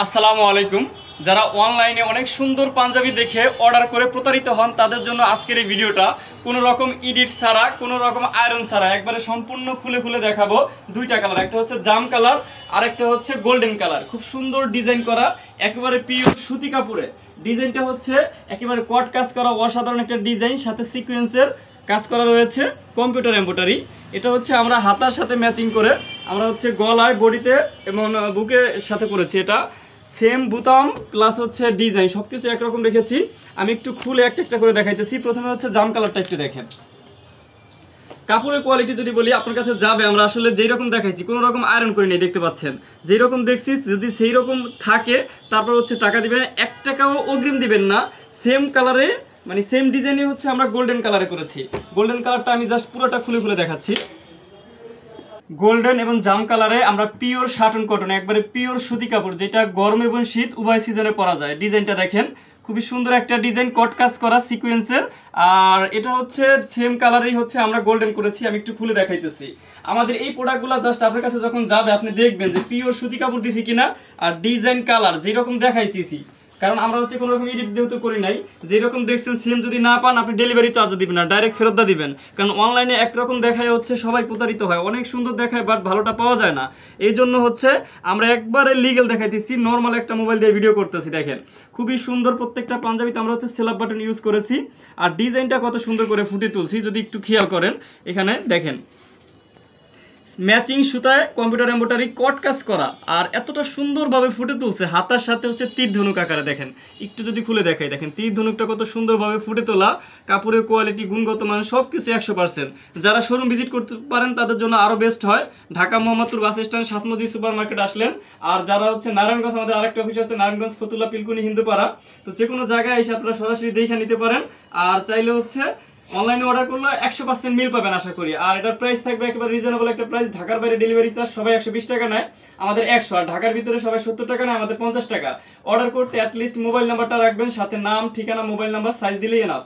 আসসালামু আলাইকুম। যারা অনলাইনে অনেক সুন্দর পাঞ্জাবি দেখে অর্ডার করে প্রতারিত হন তাদের জন্য আজকের এই ভিডিওটা কোনো রকম এডিট ছাড়া, কোনো রকম আয়রন ছাড়া একবারে সম্পূর্ণ খুলে খুলে দেখাবো। দুইটা কালার, একটা হচ্ছে জাম কালার আর একটা হচ্ছে গোল্ডেন কালার। খুব সুন্দর ডিজাইন করা, একেবারে পিওর সুতি কাপড়ে। ডিজাইনটা হচ্ছে একেবারে কট কাজ করা, অসাধারণ একটা ডিজাইন, সাথে সিকোয়েন্সের কাজ করা রয়েছে, কম্পিউটার এমব্রয়ডারি। এটা হচ্ছে আমরা হাতার সাথে ম্যাচিং করে আমরা হচ্ছে গলায়, বডিতে এবং বুকের সাথে করেছি। এটা সেম বুতাম প্লাস হচ্ছে ডিজাইন সব কিছু একরকম রেখেছি। আমি একটু খুলে একটা একটা করে দেখাইতেছি। প্রথমে হচ্ছে জাম কালারটা একটু দেখেন। কাপড়ের কোয়ালিটি যদি বলি আপনার কাছে যাবে, আমরা আসলে যেই রকম দেখাইছি কোনো রকম আয়রন করে নেই, দেখতে পাচ্ছেন যেই রকম দেখছি যদি সেই রকম থাকে তারপর হচ্ছে টাকা দিবেন, 1 টাকাও অগ্রিম দিবেন না। সেম কালারে মানে সেম ডিজাইনই হচ্ছে আমরা গোল্ডেন কালারে করেছি। গোল্ডেন কালারটা আমি জাস্ট পুরোটা খুলে খুলে দেখাচ্ছি। গোল্ডেন এবং জাম কালারে আমরা পিওর শার্টন কটন, একবারে পিওর সুতি কাপড়, যেটা গরম এবং শীত উভয় সিজনে পরা যায়। ডিজাইনটা দেখেন, খুবই সুন্দর একটা ডিজাইন, কট কাজ করা সিকোয়েন্সের। আর এটা হচ্ছে সেম কালারেই হচ্ছে আমরা গোল্ডেন করেছি। আমি একটু খুলে দেখাইতেছি। আমাদের এই প্রোডাক্টগুলো জাস্ট আপনার কাছে যখন যাবে আপনি দেখবেন যে পিওর সুতি কাপড় দিছি কিনা, আর ডিজাইন কালার যেরকম দেখাইছি, কারণ আমরা হচ্ছে কোনো রকম এডিট যেহেতু করি নাই, যেরকম দেখছেন সেম যদি না পান আপনি ডেলিভারি চার্জও দিবেন না, ডাইরেক্ট ফেরত দিবেন। কারণ অনলাইনে একরকম দেখায় হচ্ছে সবাই প্রতারিত হয়, অনেক সুন্দর দেখায় বাট ভালোটা পাওয়া যায় না। এই জন্য হচ্ছে আমরা একবারে লিগেল দেখাইতেছি, নর্মাল একটা মোবাইল দিয়ে ভিডিও করতেছি। দেখেন খুবই সুন্দর, প্রত্যেকটা পাঞ্জাবিতে আমরা হচ্ছে সেলাপ বাটন ইউজ করেছি। আর ডিজাইনটা কত সুন্দর করে ফুটে তুলছি যদি একটু খেয়াল করেন। এখানে দেখেন ম্যাচিং সুতায় কম্পিউটার এমব্রয়ডারি কট কাজ করা, আর এতটা সুন্দরভাবে ফুটে তুলছে। হাতার সাথে হচ্ছে তীর ধনুক আকারে, দেখেন একটু যদি খুলে দেখাই, দেখেন তীর ধনুকটা কত সুন্দরভাবে ফুটে তোলা। কাপড়ের কোয়ালিটি, গুণগত মান সব কিছু 100%। যারা শোরুম ভিজিট করতে পারেন তাদের জন্য আরও বেস্ট হয়। ঢাকা মোহাম্মদপুর বাস স্ট্যান্ড সাতমজি সুপার মার্কেট আসলেন। আর যারা হচ্ছে নারায়ণগঞ্জ, আমাদের আরেকটা অফিস আছে নারায়ণগঞ্জ ফতুল্লা পিলকুনি হিন্দুপাড়া। তো যে কোনো জায়গায় এসে আপনারা সরাসরি দেখে নিতে পারেন। আর চাইলে হচ্ছে অনলাইনে অর্ডার করলে 100% মিল পাবেন আশা করি। আর এটার প্রাইস থাকবে একেবারে রিজনেবল একটা প্রাইস। ঢাকার বাইরে ডেলিভারি চার্জ সবাই 120 টাকা নেয়, আমাদের 100। আর ঢাকার ভিতরে সবাই 70 টাকা নেয়, আমাদের 50 টাকা। অর্ডার করতে অ্যাটলিস্ট মোবাইল নাম্বারটা রাখবেন, সাথে নাম, ঠিকানা, মোবাইল নাম্বার, সাইজ দিলেই এনাফ।